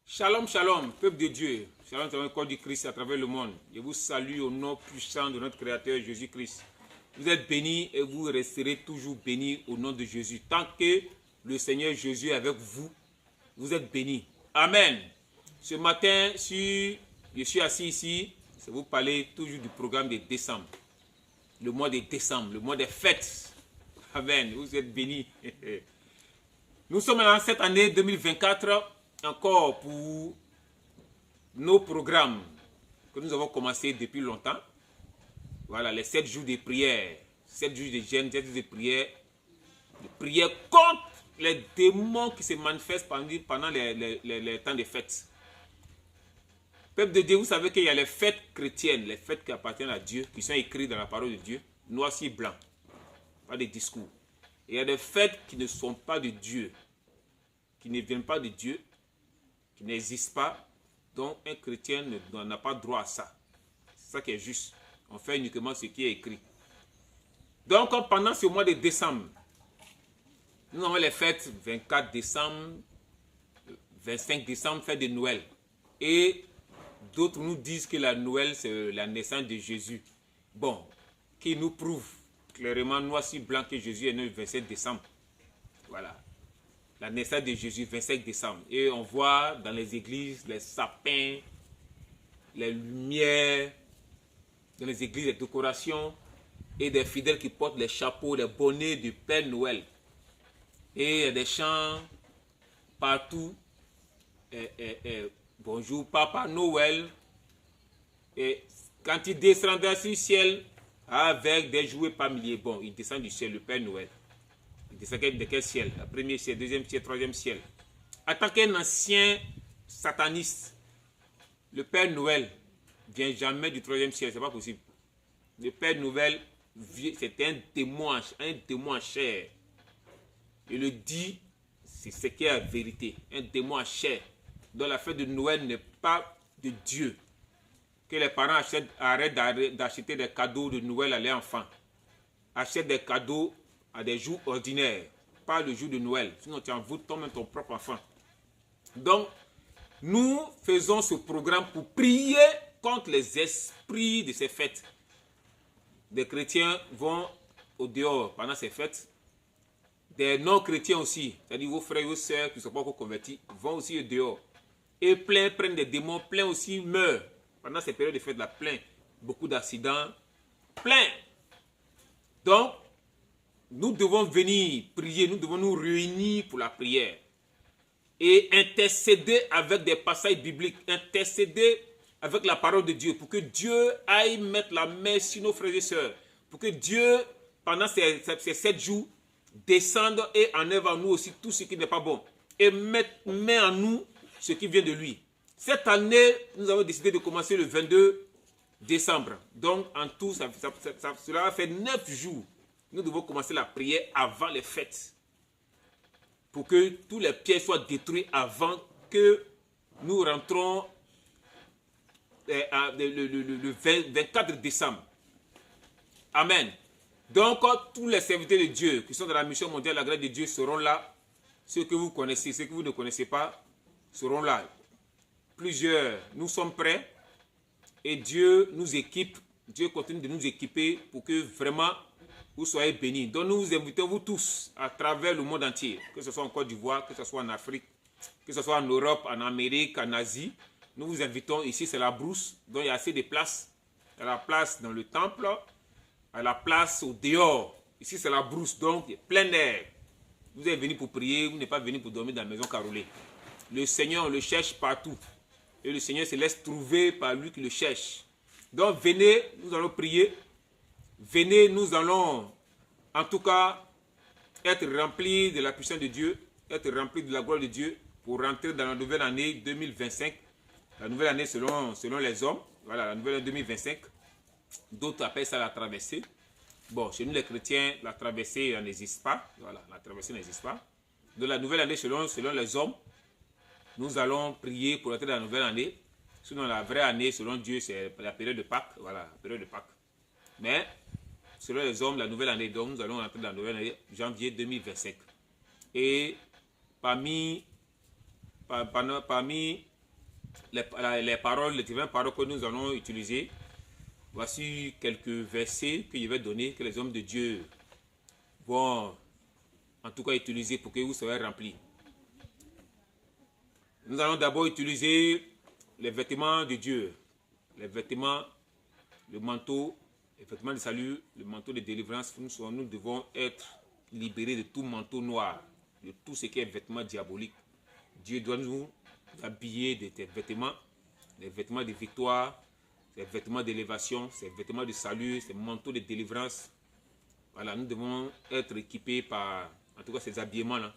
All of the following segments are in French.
Shalom, shalom, peuple de Dieu. Shalom, shalom, corps du Christ à travers le monde. Je vous salue au nom puissant de notre Créateur Jésus-Christ. Vous êtes bénis et vous resterez toujours bénis au nom de Jésus. Tant que le Seigneur Jésus est avec vous, vous êtes bénis. Amen. Ce matin, je suis assis ici, c'est vous parler toujours du programme de décembre. Le mois de décembre, le mois des fêtes. Amen. Vous êtes bénis. Nous sommes dans cette année 2024. Encore pour nos programmes que nous avons commencé depuis longtemps. Voilà, les 7 jours de prière, 7 jours de jeûne, 7 jours de prière contre les démons qui se manifestent pendant les temps de fêtes. Peuple de Dieu, vous savez qu'il y a les fêtes chrétiennes, les fêtes qui appartiennent à Dieu, qui sont écrites dans la parole de Dieu, noir sur blanc, pas des discours. Et il y a des fêtes qui ne sont pas de Dieu, qui ne viennent pas de Dieu, qui n'existe pas, donc un chrétien n'a pas droit à ça. C'est ça qui est juste. On fait uniquement ce qui est écrit. Donc pendant ce mois de décembre, nous avons les fêtes 24 décembre, 25 décembre, fête de Noël. Et d'autres nous disent que la Noël, c'est la naissance de Jésus. Bon, qui nous prouve clairement, noir sur blanc, que Jésus est né le 27 décembre. Voilà. La naissance de Jésus, 25 décembre. Et on voit dans les églises les sapins, les lumières, dans les églises les décorations, et des fidèles qui portent les chapeaux, les bonnets du Père Noël. Et il y a des chants partout. Bonjour Papa Noël. Et quand il descendra sur le ciel avec des jouets pas milliers, bon, il descend du ciel, le Père Noël. De quel ciel? Le premier ciel, deuxième ciel, troisième ciel. En tant qu'un ancien sataniste, le Père Noël ne vient jamais du troisième ciel, c'est pas possible. Le Père Noël, c'est un démon en chair. Il le dit, c'est ce qui est la vérité. Un démon en chair. Donc la fête de Noël n'est pas de Dieu. Que les parents arrêtent d'acheter des cadeaux de Noël à leurs enfants. Achètent des cadeaux à des jours ordinaires, pas le jour de Noël. Sinon, tu envoûtes toi-même ton propre enfant. Donc, nous faisons ce programme pour prier contre les esprits de ces fêtes. Des chrétiens vont au dehors pendant ces fêtes. Des non-chrétiens aussi, c'est-à-dire vos frères et vos sœurs qui ne sont pas encore convertis, vont aussi au dehors. Et plein prennent des démons, plein aussi meurent. Pendant ces périodes de fêtes-là, plein. Beaucoup d'accidents, plein. Donc, nous devons venir prier, nous devons nous réunir pour la prière et intercéder avec des passages bibliques, intercéder avec la parole de Dieu pour que Dieu aille mettre la main sur nos frères et sœurs, pour que Dieu, pendant ces 7 jours, descende et enlève en nous aussi tout ce qui n'est pas bon et met en nous ce qui vient de lui. Cette année, nous avons décidé de commencer le 22 décembre. Donc, en tout, cela va faire 9 jours. Nous devons commencer la prière avant les fêtes pour que tous les pièges soient détruits avant que nous rentrons le 24 décembre. Amen. Donc, tous les serviteurs de Dieu qui sont dans la mission mondiale, la grâce de Dieu seront là. Ceux que vous connaissez, ceux que vous ne connaissez pas seront là. Plusieurs, nous sommes prêts et Dieu nous équipe. Dieu continue de nous équiper pour que vraiment vous soyez bénis. Donc nous vous invitons, vous tous, à travers le monde entier, que ce soit en Côte d'Ivoire, que ce soit en Afrique, que ce soit en Europe, en Amérique, en Asie. Nous vous invitons, ici c'est la brousse, donc il y a assez de places. Il y a la place dans le temple, il y a la place au dehors. Ici c'est la brousse, donc il y a plein air. Vous êtes venus pour prier, vous n'êtes pas venus pour dormir dans la maison carrelée. Le Seigneur, on le cherche partout. Et le Seigneur se laisse trouver par lui qui le cherche. Donc venez, nous allons prier. Venez, nous allons en tout cas être remplis de la puissance de Dieu, être remplis de la gloire de Dieu pour rentrer dans la nouvelle année 2025. La nouvelle année selon les hommes, voilà, la nouvelle année 2025. D'autres appellent ça la traversée. Bon, chez nous les chrétiens, la traversée n'existe pas. Voilà, la traversée n'existe pas. De la nouvelle année selon les hommes, nous allons prier pour entrer dans la nouvelle année. Sinon, la vraie année, selon Dieu, c'est la période de Pâques. Voilà, la période de Pâques. Mais, selon les hommes, la nouvelle année, donc nous allons entrer dans la nouvelle année, janvier 2025. Et parmi les paroles, les diverses paroles que nous allons utiliser. Voici quelques versets que je vais donner, que les hommes de Dieu vont en tout cas utiliser pour que vous soyez remplis. Nous allons d'abord utiliser les vêtements de Dieu, les vêtements, le manteau, les vêtements de salut, le manteau de délivrance. Nous devons être libérés de tout manteau noir, de tout ce qui est vêtements diaboliques. Dieu doit nous habiller de tes vêtements, des vêtements de victoire, des vêtements d'élévation, ces vêtements de salut, ces manteaux de délivrance. Voilà, nous devons être équipés par, en tout cas ces habillements-là.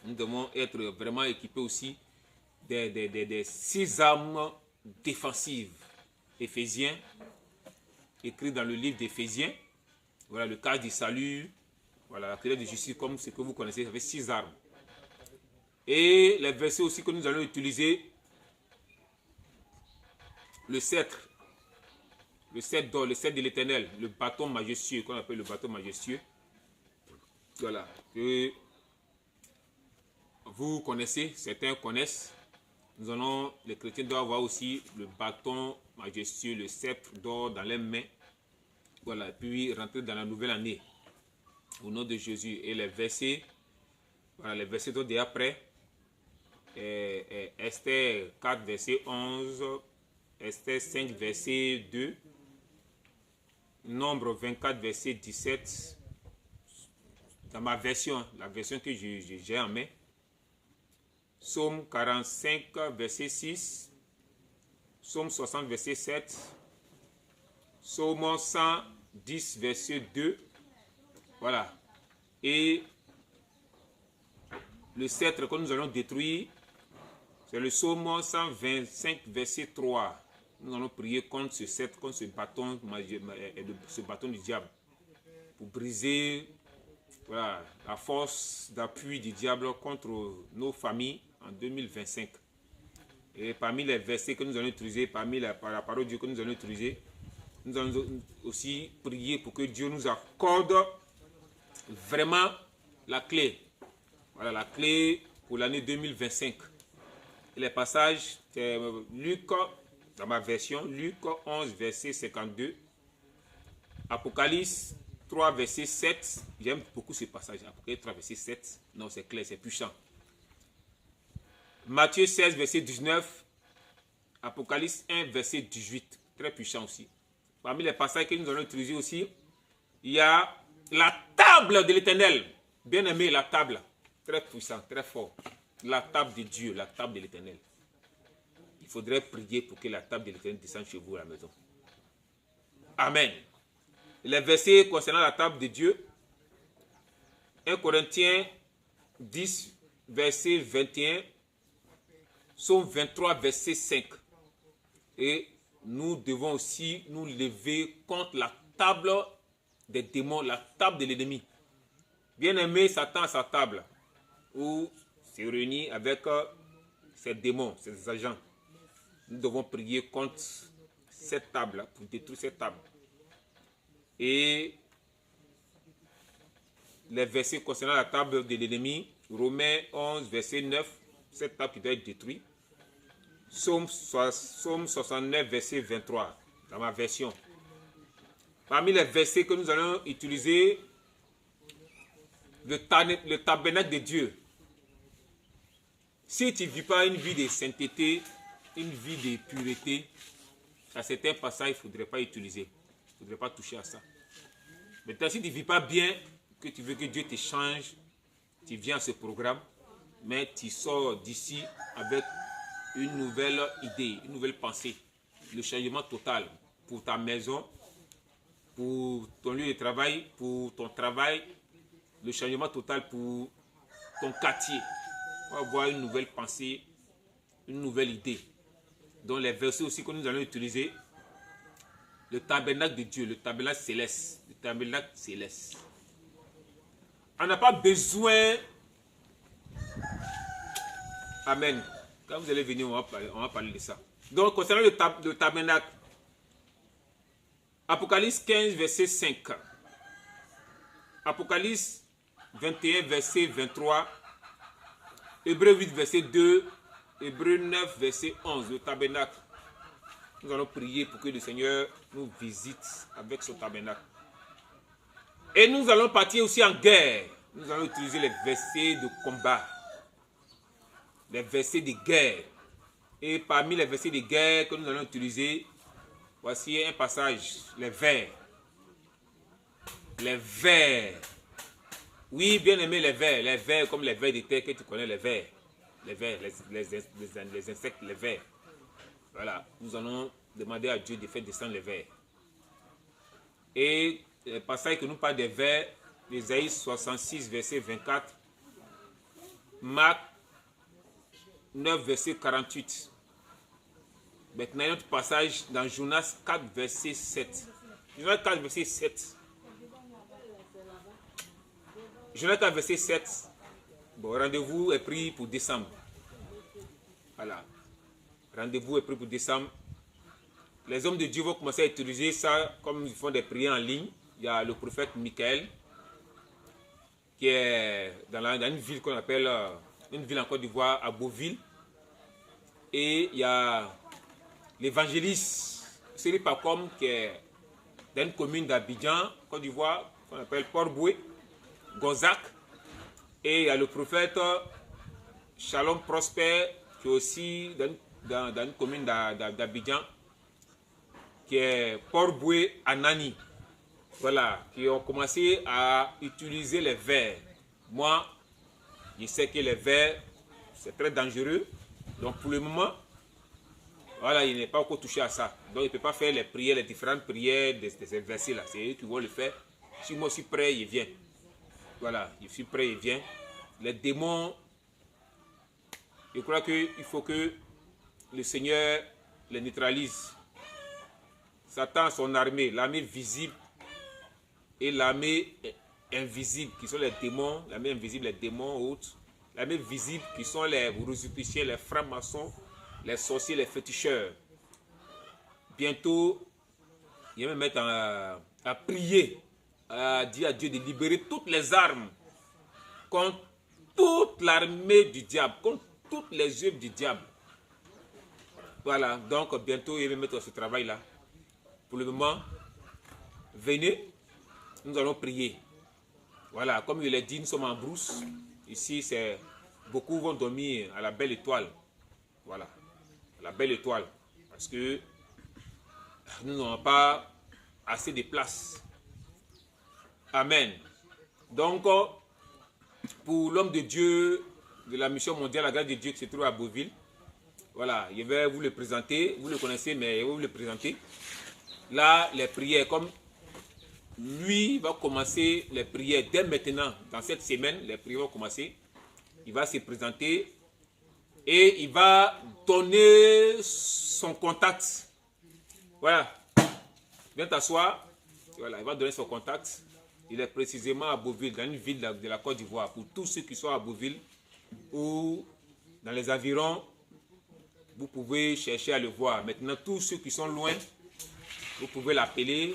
Nous devons être vraiment équipés aussi des 6 armes défensives. Éphésiens, écrit dans le livre d'Éphésiens. Voilà, le casque du salut, voilà, la cuirasse de justice, comme ce que vous connaissez, ça fait 6 armes. Et les versets aussi que nous allons utiliser, le cèdre d'or, le cèdre de l'Éternel, le bâton majestueux, qu'on appelle le bâton majestueux. Voilà, que vous connaissez, certains connaissent. Les chrétiens doivent avoir aussi le bâton majestueux, le sceptre d'or dans les mains. Voilà, puis rentrer dans la nouvelle année. Au nom de Jésus. Et les versets, voilà, les versets d'autres après. Esther 4, verset 11. Esther 5, verset 2. Nombre 24, verset 17. Dans ma version, la version que j'ai en main. Psaume 45, verset 6. Psaume 60, verset 7. Psaume 110, verset 2. Voilà. Et le sceptre que nous allons détruire, c'est le psaume 125, verset 3. Nous allons prier contre ce sceptre, contre ce bâton du diable. Pour briser, voilà, la force d'appui du diable contre nos familles en 2025. Et parmi les versets que nous allons utiliser, parmi la parole de Dieu que nous allons utiliser, nous allons aussi prier pour que Dieu nous accorde vraiment la clé. Voilà, la clé pour l'année 2025. Et les passages, c'est Luc, dans ma version, Luc 11, verset 52. Apocalypse 3, verset 7. J'aime beaucoup ce passage. Apocalypse 3, verset 7. Non, c'est clair, c'est puissant. Matthieu 16, verset 19. Apocalypse 1, verset 18. Très puissant aussi. Parmi les passages que nous allons utiliser aussi, il y a la table de l'Éternel. Bien aimé, la table. Très puissant, très fort. La table de Dieu, la table de l'Éternel. Il faudrait prier pour que la table de l'Éternel descende chez vous à la maison. Amen. Les versets concernant la table de Dieu. 1 Corinthiens 10, verset 21. Psaume 23, verset 5. Et nous devons aussi nous lever contre la table des démons, la table de l'ennemi. Bien-aimé, Satan à sa table, où se réunit avec ses démons, ses agents. Nous devons prier contre cette table, pour détruire cette table. Et les versets concernant la table de l'ennemi, Romains 11, verset 9, cette table qui doit être détruite. Psaume 69, verset 23, dans ma version. Parmi les versets que nous allons utiliser, le tabernacle de Dieu. Si tu ne vis pas une vie de sainteté, une vie de pureté, à certains passages, il ne faudrait pas utiliser. Il ne faudrait pas toucher à ça. Maintenant, si tu ne vis pas bien, que tu veux que Dieu te change, tu viens à ce programme, mais tu sors d'ici avec une nouvelle idée, une nouvelle pensée. Le changement total pour ta maison, pour ton lieu de travail, pour ton travail, le changement total pour ton quartier. On va avoir une nouvelle pensée, une nouvelle idée. Donc les versets aussi que nous allons utiliser, le tabernacle de Dieu, le tabernacle céleste. Le tabernacle céleste. On n'a pas besoin. Amen. Quand vous allez venir, on va parler de ça. Donc concernant le tabernacle, Apocalypse 15, verset 5. Apocalypse 21, verset 23. Hébreux 8, verset 2. Hébreux 9, verset 11, le tabernacle. Nous allons prier pour que le Seigneur nous visite avec son tabernacle. Et nous allons partir aussi en guerre. Nous allons utiliser les versets de combat. Les versets de guerre. Et parmi les versets de guerre que nous allons utiliser, voici un passage, les vers. Les vers. Oui, bien aimé, les vers comme les vers de terre que tu connais, les vers. Les vers, les insectes, les vers. Voilà, nous allons demander à Dieu de faire descendre les vers. Et le passage que nous parle des vers, Ésaïe 66, verset 24, Marc 9, verset 48. Maintenant, notre passage dans Jonas 4, verset 7. Jonas 4, verset 7. Jonas 4, verset 7. Bon, rendez-vous est pris pour décembre. Voilà. Rendez-vous est pris pour décembre. Les hommes de Dieu vont commencer à utiliser ça comme ils font des prières en ligne. Il y a le prophète Michael qui est dans une ville qu'on appelle, une ville en Côte d'Ivoire, à Beauville. Et il y a l'évangéliste Seri Pacom qui est dans une commune d'Abidjan, Côte d'Ivoire, qu'on appelle Port-Boué, Gonzac. Et il y a le prophète Shalom Prosper qui est aussi dans une commune d'Abidjan, qui est Port-Boué Anani. Voilà, qui ont commencé à utiliser les vers. Moi, je sais que les vers, c'est très dangereux. Donc pour le moment, voilà, il n'est pas encore touché à ça. Donc il ne peut pas faire les prières, les différentes prières de ces versets-là. C'est eux qui vont le faire. Si moi je suis prêt, il vient. Voilà, je suis prêt, il vient. Les démons, je crois qu'il faut que le Seigneur les neutralise. Satan, son armée, l'armée visible et l'armée invisible, qui sont les démons, l'armée invisible, les démons autres, l'armée visible, qui sont les rosicruciens, les francs-maçons, les sorciers, les féticheurs. Bientôt, il va me mettre à prier, à dire à Dieu de libérer toutes les armes contre toute l'armée du diable, contre toutes les œuvres du diable. Voilà, donc bientôt, il va me mettre à ce travail-là. Pour le moment, venez, nous allons prier. Voilà, comme je l'ai dit, nous sommes en brousse. Ici, c'est beaucoup vont dormir à la belle étoile. Voilà, la belle étoile. Parce que nous n'avons pas assez de place. Amen. Donc, pour l'homme de Dieu de la mission mondiale, la grâce de Dieu qui se trouve à Beauville, voilà, je vais vous le présenter. Vous le connaissez, mais je vais vous le présenter. Là, les prières, comme lui va commencer les prières dès maintenant, dans cette semaine, les prières vont commencer. Il va se présenter et il va donner son contact. Voilà. Viens t'asseoir. Voilà, il va donner son contact. Il est précisément à Beauville, dans une ville de la Côte d'Ivoire. Pour tous ceux qui sont à Beauville ou dans les environs, vous pouvez chercher à le voir. Maintenant, tous ceux qui sont loin, vous pouvez l'appeler.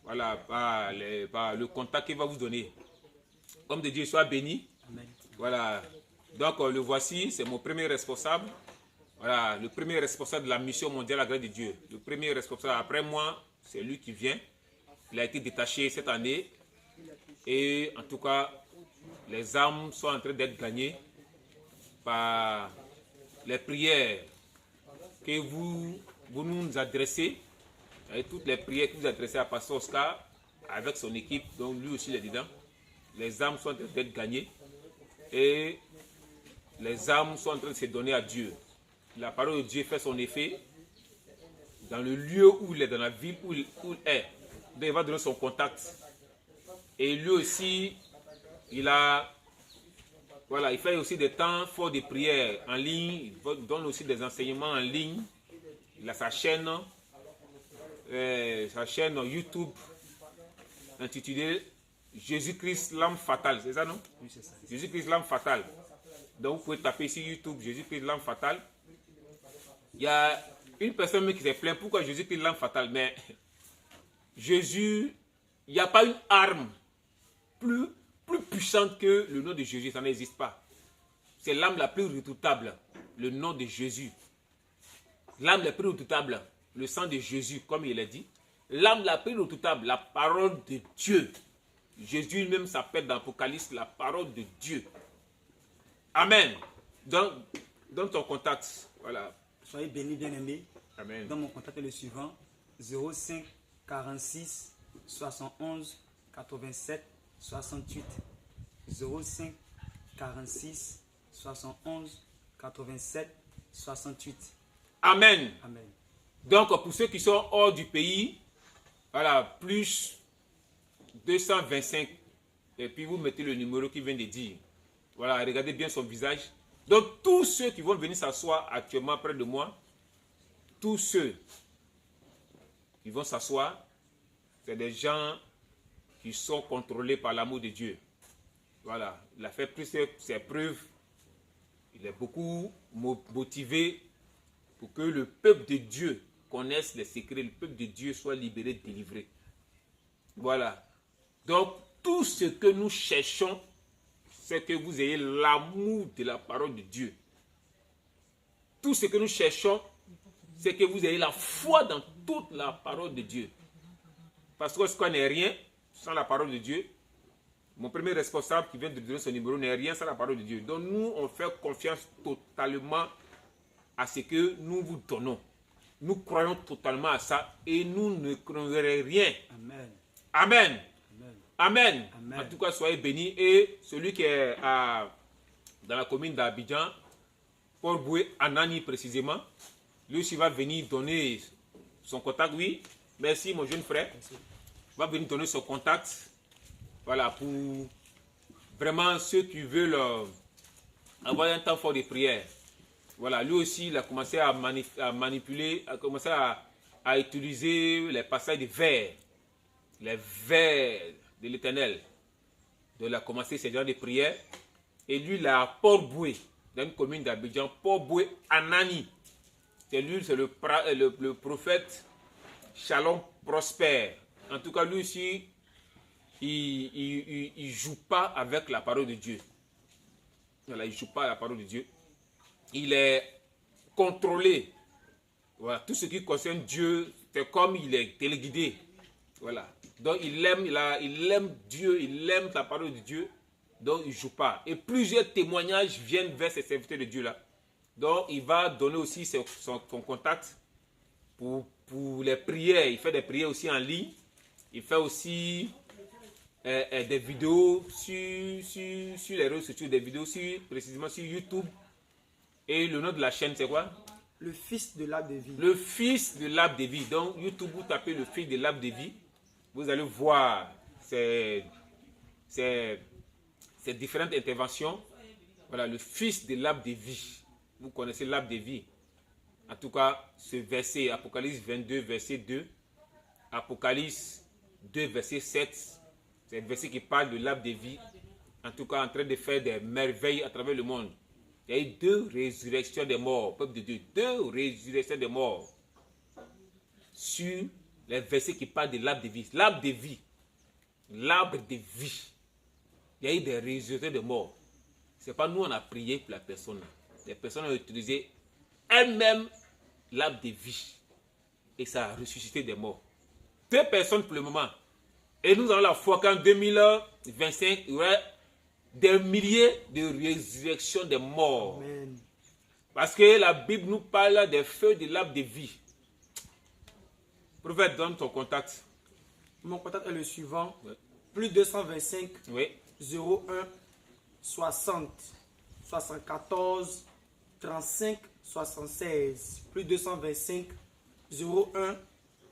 Voilà, par le contact qu'il va vous donner. Homme de Dieu, soit béni. Amen. Voilà. Donc, le voici, c'est mon premier responsable. Voilà, le premier responsable de la mission mondiale, la grâce de Dieu. Le premier responsable après moi, c'est lui qui vient. Il a été détaché cette année. Et en tout cas, les âmes sont en train d'être gagnées par les prières que vous nous adressez. Et toutes les prières que vous adressez à Pasteur Oscar avec son équipe, donc lui aussi il est dedans. Les âmes sont en train d'être gagnées et les âmes sont en train de se donner à Dieu. La parole de Dieu fait son effet dans le lieu où il est, dans la ville où il est. Donc il va donner son contact. Et lui aussi, il fait aussi des temps forts de prière en ligne. Il donne aussi des enseignements en ligne. Il a sa chaîne YouTube intitulée Jésus-Christ l'âme fatale, c'est ça non? Oui, c'est ça. Jésus-Christ l'âme fatale. Donc vous pouvez taper ici YouTube Jésus-Christ l'âme fatale. Il y a une personne qui s'est plaint pourquoi Jésus-Christ l'âme fatale, mais Jésus, il n'y a pas une arme plus puissante que le nom de Jésus, ça n'existe pas. C'est l'âme la plus redoutable. le nom de Jésus. L'âme la plus redoutable, le sang de Jésus, comme il a dit. L'âme la plus redoutable, la parole de Dieu. Jésus lui-même s'appelle dans l'Apocalypse la parole de Dieu. Amen. Donne ton contact. Voilà. Soyez bénis, bien-aimés. Amen. Dans mon contact est le suivant: 05 46 71 87 68. 05 46 71 87 68. Amen. Amen. Donc, pour ceux qui sont hors du pays, voilà, plus 225. Et puis, vous mettez le numéro qui vient de dire. Voilà, regardez bien son visage. Donc, tous ceux qui vont venir s'asseoir actuellement près de moi, tous ceux qui vont s'asseoir, c'est des gens qui sont contrôlés par l'amour de Dieu. Voilà, il a fait plus ses preuves. Il est beaucoup motivé pour que le peuple de Dieu connaisse les secrets, le peuple de Dieu soit libéré, délivré. Voilà. Donc, tout ce que nous cherchons, c'est que vous ayez l'amour de la parole de Dieu. Tout ce que nous cherchons, c'est que vous ayez la foi dans toute la parole de Dieu. Parce que ce qu'on n'est rien sans la parole de Dieu, mon premier responsable qui vient de donner son numéro n'est rien sans la parole de Dieu. Donc nous, on fait confiance totalement à ce que nous vous donnons. Nous croyons totalement à ça et nous ne craignons rien. Amen. Amen. Amen. Amen. Amen. En tout cas, soyez bénis. Et celui qui est dans la commune d'Abidjan, Port-Boué, Anani précisément, lui aussi va venir donner son contact. Oui, merci mon jeune frère. Merci. Va venir donner son contact. Voilà, pour vraiment ceux qui veulent avoir un temps fort de prière. Voilà, lui aussi, il a commencé à manipuler, a commencé à utiliser les passages de vers, les vers de l'Éternel. Donc, il a commencé ces genres de prières. Et lui, il a Port-Boué, dans une commune d'Abidjan, Port-Boué, Anani. C'est lui, c'est le prophète Shalom Prosper. En tout cas, lui aussi, il ne joue pas avec la parole de Dieu. Voilà, il ne joue pas à la parole de Dieu. Il est contrôlé. Voilà, tout ce qui concerne Dieu, c'est comme il est téléguidé. Voilà. Donc il aime Dieu, il aime la parole de Dieu. Donc il ne joue pas. Et plusieurs témoignages viennent vers ces serviteurs de Dieu là. Donc il va donner aussi son contact pour les prières. Il fait des prières aussi en ligne. Il fait aussi des vidéos sur les réseaux sociaux, des vidéos précisément sur YouTube. Et le nom de la chaîne, c'est quoi? Le fils de l'arbre de vie. Le fils de l'arbre de vie. Donc, YouTube, vous tapez le fils de l'arbre de vie. Vous allez voir ces différentes interventions. Voilà, le fils de l'arbre de vie. Vous connaissez l'arbre de vie. En tout cas, ce verset, Apocalypse 22, verset 2. Apocalypse 2, verset 7. C'est un verset qui parle de l'arbre de vie. En tout cas, en train de faire des merveilles à travers le monde. Il y a eu 2 résurrections des morts, peuple de Dieu. 2 résurrections des morts. Sur les versets qui parlent de l'arbre de vie. L'arbre de vie. L'arbre de vie. Il y a eu des résurrections des morts. Ce n'est pas nous, on a prié pour la personne. Les personnes ont utilisé elles-mêmes l'arbre de vie. Et ça a ressuscité des morts. 2 personnes pour le moment. Et nous avons la foi qu'en 2025, il y aura des milliers de résurrections des morts. Amen. Parce que la Bible nous parle des feux de l'arbre de vie. Prophète, donne ton contact. Mon contact est le suivant. Oui. Plus 225 Oui. 01 60 74 35 76. Plus 225 01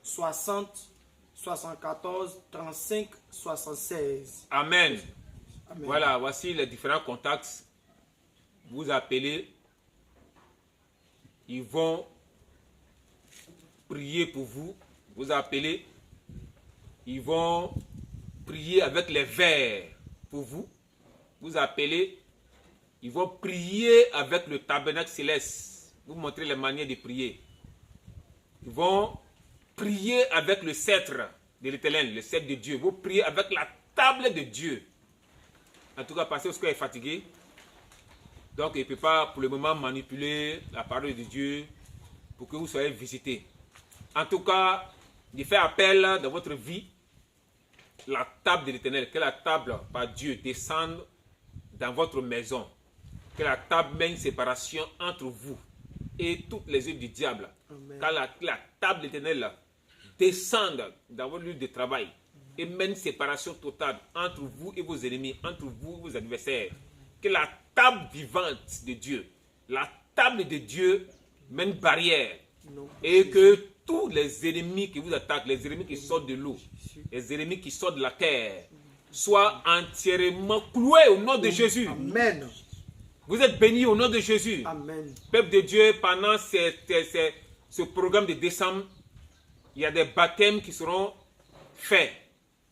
60 74 35 76. Amen. Amen. Voilà, voici les différents contacts. Vous appelez. Ils vont prier pour vous. Vous appelez. Ils vont prier avec les vers pour vous. Vous appelez. Ils vont prier avec le tabernacle céleste. Vous montrez les manières de prier. Ils vont prier avec le sceptre de l'Éternel, le sceptre de Dieu. Vous priez avec la table de Dieu. En tout cas, parce que est fatigué. Donc, il ne peut pas pour le moment manipuler la parole de Dieu pour que vous soyez visités. En tout cas, il fait appel dans votre vie, la table de l'Éternel, que la table par Dieu descende dans votre maison. Que la table mène une séparation entre vous et toutes les œuvres du diable. Car la table de l'Éternel descende dans votre lieu de travail et mène une séparation totale entre vous et vos ennemis, entre vous et vos adversaires. Que la table vivante de Dieu, la table de Dieu mène barrière et que tous les ennemis qui vous attaquent, les ennemis qui sortent de l'eau, les ennemis qui sortent de la terre, soient entièrement cloués au nom de Jésus. Amen. Vous êtes bénis au nom de Jésus. Amen. Peuple de Dieu, pendant ce programme de décembre, il y a des baptêmes qui seront faits.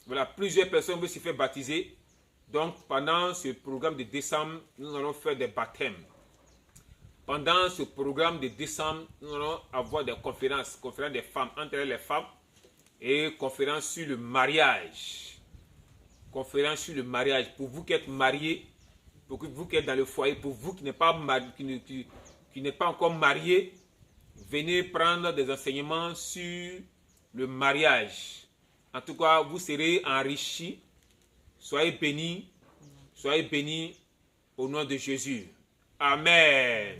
Voilà, plusieurs personnes vont se faire baptiser. Donc, pendant ce programme de décembre, nous allons faire des baptêmes. Pendant ce programme de décembre, nous allons avoir des conférences des femmes, entre les femmes, et conférences sur le mariage. Conférences sur le mariage. Pour vous qui êtes mariés, pour vous qui êtes dans le foyer, pour vous qui n'êtes pas, pas encore mariés, venez prendre des enseignements sur le mariage. En tout cas, vous serez enrichis. Soyez bénis au nom de Jésus. Amen.